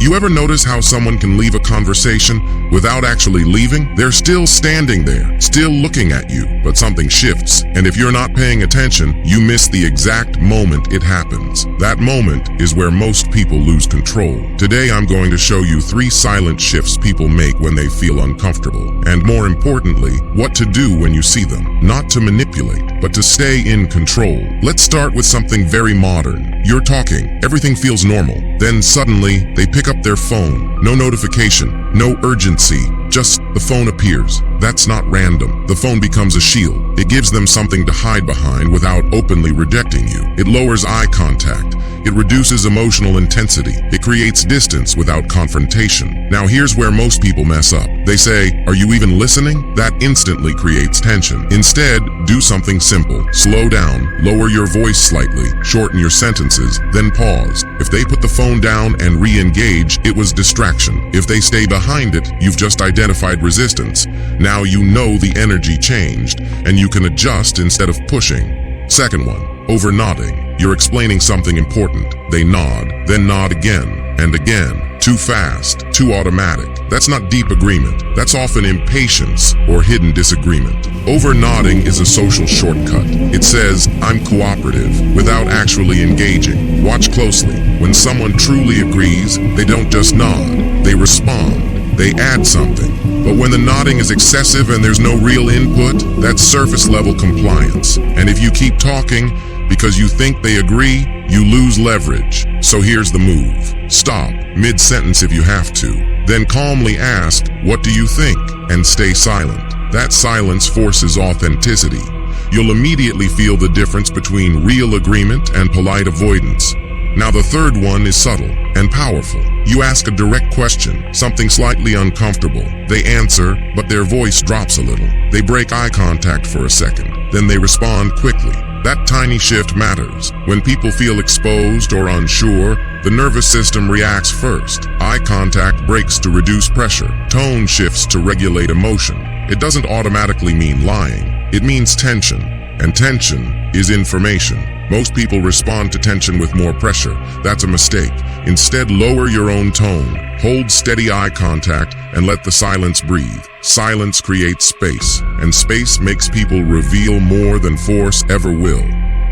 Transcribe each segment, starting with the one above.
You ever notice how someone can leave a conversation without actually leaving? They're still standing there, still looking at you, but something shifts. And if you're not paying attention, you miss the exact moment it happens. That moment is where most people lose control. Today, I'm going to show you 3 silent shifts people make when they feel uncomfortable. And more importantly, what to do when you see them. Not to manipulate, but to stay in control. Let's start with something very modern. You're talking, everything feels normal. Then suddenly, they pick up their phone. No notification, no urgency, just the phone appears. That's not random. The phone becomes a shield. It gives them something to hide behind without openly rejecting you. It lowers eye contact. It reduces emotional intensity. It creates distance without confrontation. Now here's where most people mess up. They say, "Are you even listening?" That instantly creates tension. Instead, do something simple. Slow down, lower your voice slightly, shorten your sentences, then pause. If they put the phone down and re-engage, it was distraction. If they stay behind it, you've just identified resistance. Now you know the energy changed, and you can adjust instead of pushing. Second one, over-nodding. You're explaining something important. They nod, then nod again and again. Too fast, too automatic. That's not deep agreement. That's often impatience or hidden disagreement. Over-nodding is a social shortcut. It says, "I'm cooperative," without actually engaging. Watch closely. When someone truly agrees, they don't just nod. They respond. They add something. But when the nodding is excessive and there's no real input, that's surface-level compliance. And if you keep talking because you think they agree, you lose leverage. So here's the move. Stop, mid-sentence if you have to. Then calmly ask, "What do you think?" and stay silent. That silence forces authenticity. You'll immediately feel the difference between real agreement and polite avoidance. Now the third one is subtle and powerful. You ask a direct question, something slightly uncomfortable. They answer, but their voice drops a little. They break eye contact for a second. Then they respond quickly. That tiny shift matters. When people feel exposed or unsure, the nervous system reacts first. Eye contact breaks to reduce pressure. Tone shifts to regulate emotion. It doesn't automatically mean lying. It means tension. And tension is information. Most people respond to tension with more pressure. That's a mistake. Instead, lower your own tone. Hold steady eye contact and let the silence breathe. Silence creates space, and space makes people reveal more than force ever will.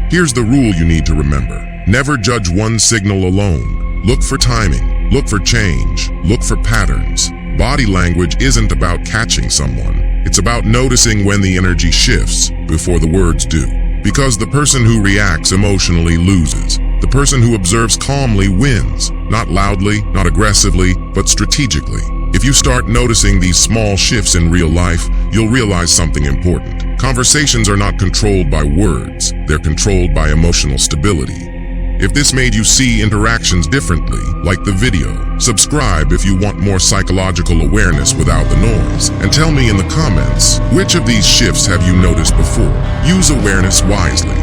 Here's the rule you need to remember. Never judge one signal alone. Look for timing. Look for change. Look for patterns. Body language isn't about catching someone. It's about noticing when the energy shifts before the words do. Because the person who reacts emotionally loses. The person who observes calmly wins. Not loudly, not aggressively, but strategically. If you start noticing these small shifts in real life, you'll realize something important. Conversations are not controlled by words. They're controlled by emotional stability. If this made you see interactions differently, like the video, subscribe if you want more psychological awareness without the noise. And tell me in the comments, which of these shifts have you noticed before? Use awareness wisely.